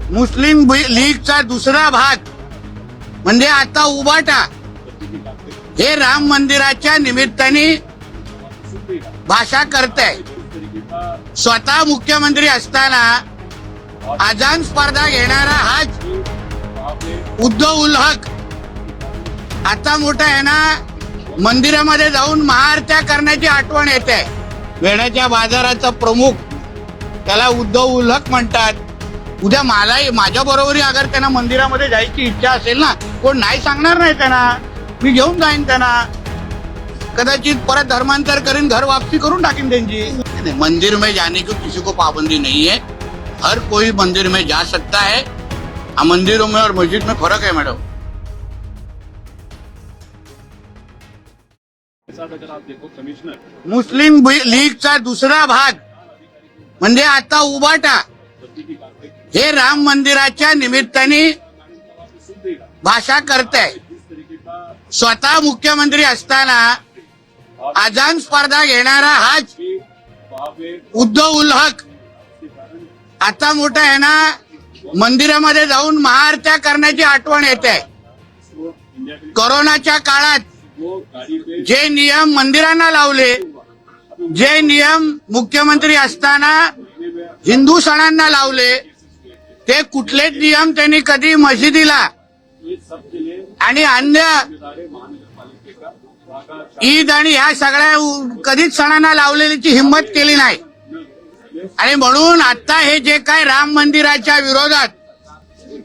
मुस्लिम लीगचा दुसरा भाग म्हणजे आता उबाटा हे राम मंदिराच्या निमित्ताने भाषा करताय। स्वतः मुख्यमंत्री असताना अजान स्पर्धा घेणारा हाच उद्धव उल हक आता मोठा आहे ना, मंदिरामध्ये जाऊन महाआरत्या करण्याची आठवण येते। वेड्याच्या बाजाराचा प्रमुख त्याला उद्धव उल हक म्हणतात। उद्या मलाही माझ्या बरोबरी अगर त्यांना मंदिरामध्ये जायची इच्छा असेल ना, कोण नाही सांगणार नाही त्यांना, मी घेऊन जाईन त्यांना, कदाचित परत धर्मांतर करीन, घर वापसी करून टाकीन त्यांची। मंदिर में जाने की किसी को पाबंदी नहीं है, हर कोई मंदिर में जा सकता है। मंदिरों में और मस्जिद में फर्क है मैडम। अगर आप देखो कमिश्नर मुस्लिम लीगचा दुसरा भाग म्हणजे आता उबाटा हे राम मंदिराच्या निमित्ताने भाषा करताय। स्वतः मुख्यमंत्री असताना अजान स्पर्धा घेणारा हाच उद्धव उल हक आता मोठा आहे ना, मंदिरामध्ये जाऊन महाआरत्या करण्याची आठवण येते। कोरोनाच्या काळात जे नियम मंदिरांना लावले, जे नियम मुख्यमंत्री असताना हिंदू सणांना लावले, ते कुठलेच नियम त्यांनी कधी मशिदीला आणि अन्य ईद आणि ह्या सगळ्या कधीच सणांना लावलेलीची हिंमत केली नाही। आणि म्हणून आता हे जे काय राम मंदिराच्या विरोधात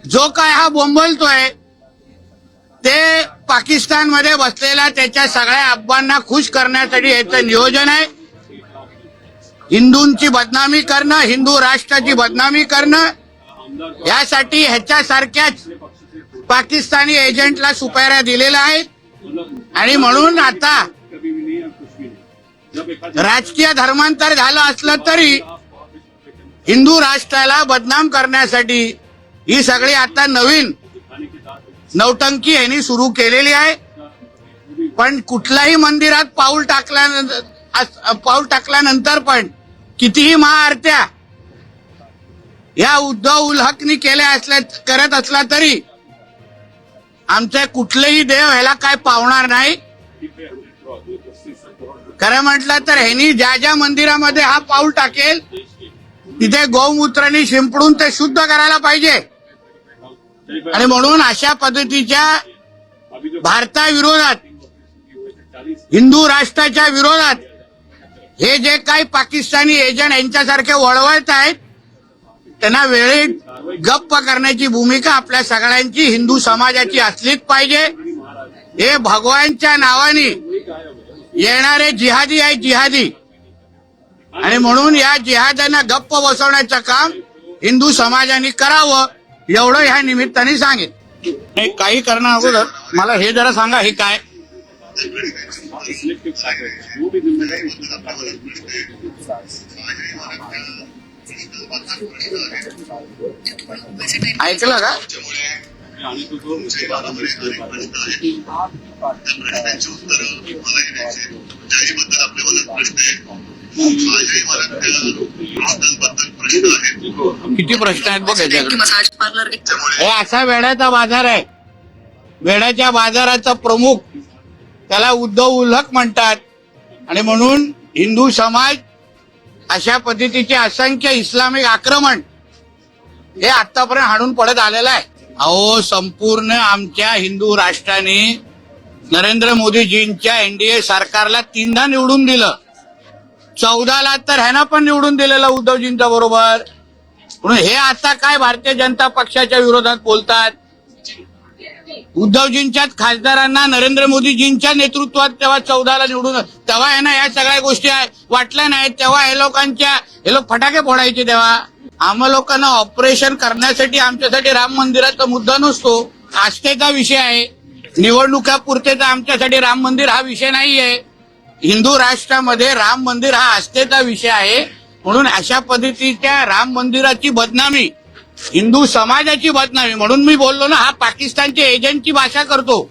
जो काय हा बोंबलतोय, ते पाकिस्तानमध्ये बसलेला त्याच्या सगळ्या अब्बांना खुश करण्यासाठी याचं नियोजन आहे। हिंदूंची बदनामी करणं, हिंदू राष्ट्राची बदनामी करणं, यासाठी ह्याच्यासारख्याच पाकिस्तानी एजंटला सुपाऱ्या दिलेल्या आहेत। आणि म्हणून आता राजकीय धर्मांतर झालं असलं तरी हिंदू राष्ट्राला बदनाम करण्यासाठी ही सगळी आता नवीन नौटंकी यांनी सुरू केलेली आहे। पण कुठल्याही मंदिरात पाऊल टाकल्यानंतर पण कितीही महाआरत्या या उद्धव उल हकनी करत असला तरी आमचे कुठलेही देव ह्याला काय पावणार नाही। खरं म्हटलं तर ह्यांनी ज्या ज्या मंदिरामध्ये हा पाऊल टाकेल तिथे गोमूत्राने शिंपडून ते शुद्ध करायला पाहिजे। आणि म्हणून अशा पद्धतीच्या भारताविरोधात, हिंदू राष्ट्राच्या विरोधात हे जे काही पाकिस्तानी एजंट यांच्यासारखे वळवत आहेत, त्यांना वेळेत गप्प करण्याची भूमिका आपल्या सगळ्यांची, हिंदू समाजाची असलीच पाहिजे। हे भगवानच्या नावाने येणारे जिहादी आहेत, जिहादी। आणि म्हणून या जिहाद्यांना गप्प बसवण्याचं काम हिंदू समाजाने करावं, एवढं ह्या निमित्ताने सांगेल। काही करण्या अगोदर मला हे जरा सांगा, हे काय ऐकलं का? किती प्रश्न आहेत बघ याच्याकडे। हे असा वेड्याचा बाजार आहे। वेड्याच्या बाजाराचा प्रमुख त्याला उद्धव उल हक म्हणतात। आणि म्हणून हिंदू समाज अशा पद्धतीचे असंख्य इस्लामिक आक्रमण हे आतापर्यंत हाणून पडत आलेलं आहे। अहो, संपूर्ण आमच्या हिंदू राष्ट्राने नरेंद्र मोदीजींच्या एनडीए सरकारला 3दा निवडून दिलं, 14ला तर ह्यांना पण निवडून दिलेलं उद्धवजींच्या बरोबर। म्हणून हे आता काय भारतीय जनता पक्षाच्या विरोधात बोलतात। उद्धवजींच्याच खासदारांना नरेंद्र मोदीजींच्या नेतृत्वात तेव्हा 14ला निवडून, तेव्हा ह्यांना या सगळ्या गोष्टी वाटल्या नाहीत, तेव्हा हे लोक फटाके फोडायचे। तेव्हा आम्हा लोकांना ऑपरेशन करण्यासाठी आमच्यासाठी राम मंदिराचा मुद्दा नसतो, आस्थेचा विषय आहे। निवडणुकापुरतेचा आमच्यासाठी राम मंदिर हा विषय नाहीये। हिंदू राष्ट्रामध्ये राम मंदिर हा आस्थेचा विषय आहे। म्हणून अशा पद्धतीच्या राम मंदिराची बदनामी, हिंदू समाजाची बदनामी, म्हणून मी बोललो ना, हा पाकिस्तानच्या एजंटची भाषा करतो।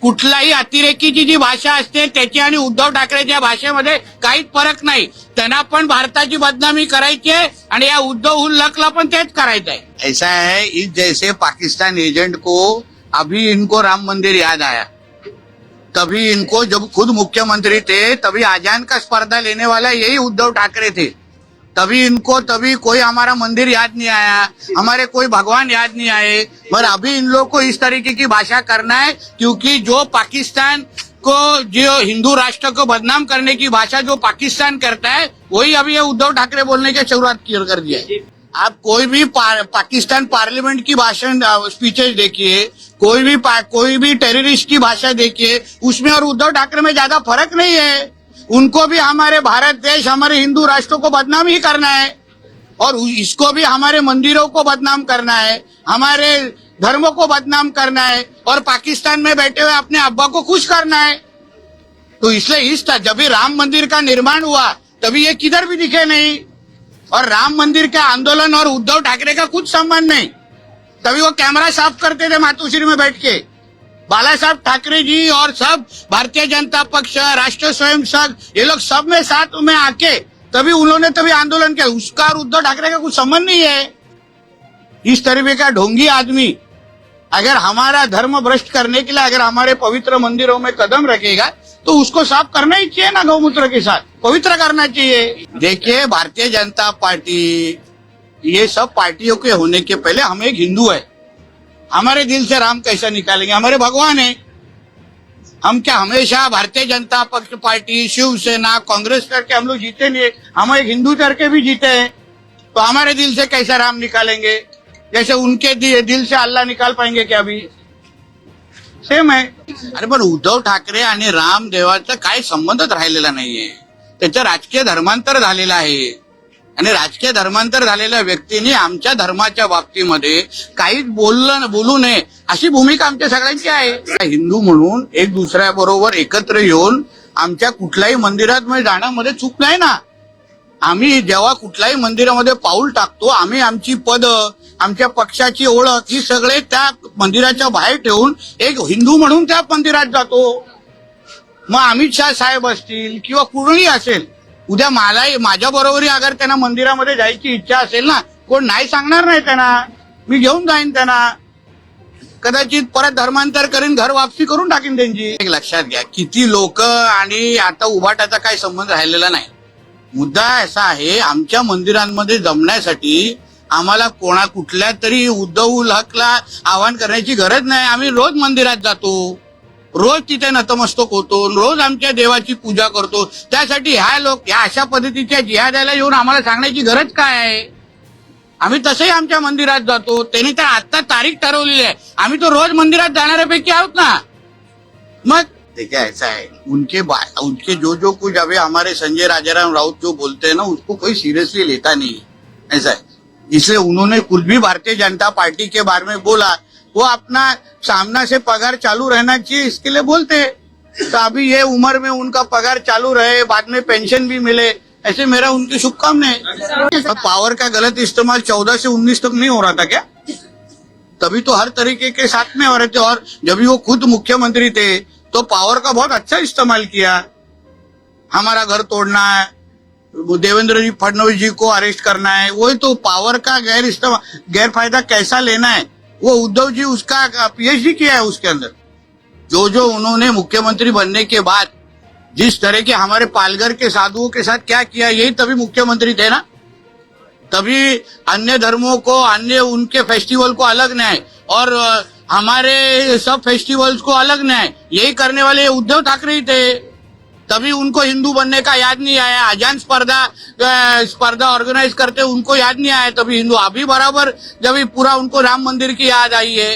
कुठलाही अतिरेकीची जी भाषा असते त्याची आणि उद्धव ठाकरेच्या भाषेमध्ये काहीच फरक नाही. त्यांना पण भारताची बदनामी करायची आहे आणि या उद्धव उल्लखला पण तेच करायचं आहे. ऐसा है इस जैसे पाकिस्तान एजेंट को अभी इनको राम मंदिर याद आया, तभी इनको जब खुद मुख्यमंत्री थे तभी आजान का स्पर्धा लेने वाला यही उद्धव ठाकरे थे. तभी कोई हमारा मंदिर याद नहीं आया, हमारे कोई भगवान याद नहीं आए. पर अभी इन लोग को इस तरीके की भाषा करना है क्योंकि जो पाकिस्तान को, जो हिंदू राष्ट्र को बदनाम करने की भाषा जो पाकिस्तान करता है वही अभी ये उद्धव ठाकरे बोलने की शुरुआत कर दिया है. आप कोई भी पाकिस्तान पार्लियामेंट की भाषण स्पीचेस देखिए, कोई भी टेररिस्ट की भाषा देखिए, उसमें और उद्धव ठाकरे में ज्यादा फर्क नहीं है. उनको भी हमारे भारत देश, हमारे हिंदू राष्ट्रों को बदनाम ही करना है और इसको भी हमारे मंदिरों को बदनाम करना है, हमारे धर्मों को बदनाम करना है और पाकिस्तान में बैठे हुए अपने अब्बा को खुश करना है. तो इसलिए जब भी राम मंदिर का निर्माण हुआ तभी ये किधर भी दिखे नहीं और राम मंदिर के आंदोलन और उद्धव ठाकरे का कुछ संबंध नहीं. तभी वो कैमरा साफ करते थे मातोश्री में बैठ के. बाला साहब ठाकरे जी और सब भारतीय जनता पक्ष, राष्ट्रीय स्वयं संघ, ये लोग सब में साथ में आके तभी उन्होंने आंदोलन किया. उसका और उद्धव ठाकरे का कुछ संबंध नहीं है. इस तरीके का ढोंगी आदमी अगर हमारा धर्म भ्रष्ट करने के लिए अगर हमारे पवित्र मंदिरों में कदम रखेगा तो उसको साफ करना ही चाहिए ना, गौमूत्र के साथ पवित्र करना चाहिए. देखिए, भारतीय जनता पार्टी, ये सब पार्टियों के होने के पहले हम एक हिंदू है. हमारे दिल से राम कैसा निकालेंगे? हमारे भगवान है. हम क्या हमेशा भारतीय जनता पक्ष पार्टी, शिवसेना, कांग्रेस करके हम लोग जीते नहीं? हम एक हिंदू करके भी जीते हैं. तो हमारे दिल से कैसा राम निकालेंगे? जैसे उनके दिल से अल्लाह निकाल पाएंगे क्या? अभी सेम आहे. अरे पण उद्धव ठाकरे आणि रामदेवाचा काय संबंधच राहिलेला नाहीये. त्याचं राजकीय धर्मांतर झालेलं आहे आणि राजकीय धर्मांतर झालेल्या व्यक्तीने आमच्या धर्माच्या बाबतीमध्ये काहीच बोलू नये अशी भूमिका आमच्या सगळ्यांची आहे. हिंदू म्हणून एक दुसऱ्याबरोबर एकत्र येऊन आमच्या कुठल्याही मंदिरात जाण्यामध्ये चूक नाही ना. आम्ही जेव्हा कुठल्याही मंदिरामध्ये पाऊल टाकतो, आम्ही आमची पद, आमच्या पक्षाची ओळख ही सगळे त्या मंदिराच्या बाहेर ठेवून एक हिंदू म्हणून त्या मंदिरात जातो. मग अमित शाह साहेब असतील किंवा कुणीही असेल, उद्या माझ्या बरोबरी अगर त्यांना मंदिरामध्ये जायची इच्छा असेल ना, कोण नाही सांगणार नाही त्यांना, मी घेऊन जाईन त्यांना. कदाचित परत धर्मांतर करीन, घर वापसी करून टाकीन त्यांची. एक लक्षात घ्या, किती लोक आणि आता उभाटाचा काय संबंध राहिलेला नाही. मुद्दा असा आहे, आमच्या मंदिरांमध्ये जमण्यासाठी आम्हाला कुठल्या तरी उद्धव उल्हकला आवाहन करण्याची गरज नाही. आम्ही रोज मंदिरात जातो, रोज तिथे नतमस्तक होतो, रोज आमच्या देवाची पूजा करतो. त्यासाठी ह्या अशा पद्धतीच्या जिहाद्याला येऊन आम्हाला सांगण्याची गरज काय आहे? आम्ही तसंही आमच्या मंदिरात जातो. त्यांनी तर आता तारीख ठरवलेली आहे, आम्ही तो रोज मंदिरात जाणाऱ्यापैकी आहोत ना. मग देखिए, ऐसा है, उनके जो कुछ अभी हमारे संजय राजाराम राउत जो बोलते हैं ना, उसको कोई सीरियसली लेता नहीं है. ऐसा है, इसलिए उन्होंने कुछ भी भारतीय जनता पार्टी के बारे में बोला, वो अपना सामना से पगार चालू रहना चाहिए इसके लिए बोलते. तो अभी ये उम्र में उनका पगार चालू रहे, बाद में पेंशन भी मिले, ऐसे मेरा उनकी शुभकामनाएं. पावर का गलत इस्तेमाल 14 से 19 तक नहीं हो रहा था क्या? तभी तो हर तरीके के साथ में हो रहे थे. और जब भी वो खुद मुख्यमंत्री थे तो पावर का बहुत अच्छा इस्तेमाल किया. हमारा घर तोड़ना है, देवेंद्र जी फडणवीस जी को अरेस्ट करना है, वही तो पावर का गैर फायदा कैसा लेना है. वो उद्धव जी उसका पीएचडी किया है उसके अंदर. जो उन्होंने मुख्यमंत्री बनने के बाद जिस तरह के हमारे पालघर के साधुओं के साथ क्या किया, यही तभी मुख्यमंत्री थे ना. तभी अन्य धर्मों को, अन्य उनके फेस्टिवल को अलग न्याय और हमारे सब फेस्टिवल्स को अलग न्याय, यही करने वाले उद्धव ठाकरे ही थे. तभी उनको हिंदू बनने का याद नहीं आया. आजान स्पर्धा ऑर्गेनाइज करते उनको याद नहीं आया. तभी हिंदू अभी बराबर जब पूरा उनको राम मंदिर की याद आई है.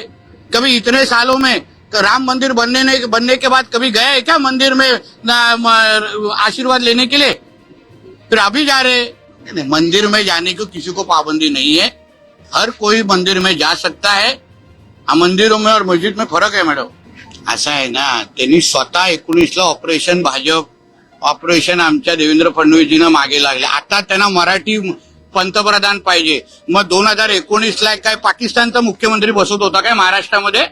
कभी इतने सालों में राम मंदिर बनने के बाद कभी गए क्या मंदिर में आशीर्वाद लेने के लिए? फिर अभी जा रहे. मंदिर में जाने को किसी को पाबंदी नहीं है, हर कोई मंदिर में जा सकता है. मंदिरों में और मस्जिद में फरक आहे मॅडम. असं आहे ना, त्यांनी स्वतः 19ला ऑपरेशन भाजप, ऑपरेशन आमच्या देवेंद्र फडणवीसजीनं मागे लागले. आता त्यांना मराठी पंतप्रधान पाहिजे. मग 2019ला काय पाकिस्तानचा मुख्यमंत्री बसवत होता काय महाराष्ट्रामध्ये?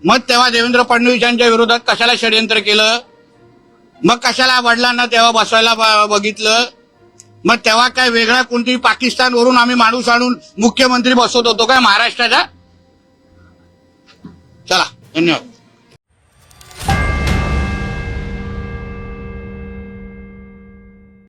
मग तेव्हा देवेंद्र फडणवीसांच्या विरोधात कशाला षडयंत्र केलं? मग कशाला वडिलांना तेव्हा बसवायला बघितलं? मग तेव्हा काय वेगळा कोणती पाकिस्तानवरून आम्ही माणूस आणून मुख्यमंत्री बसवत होतो काय महाराष्ट्राचा? चला, धन्यवाद.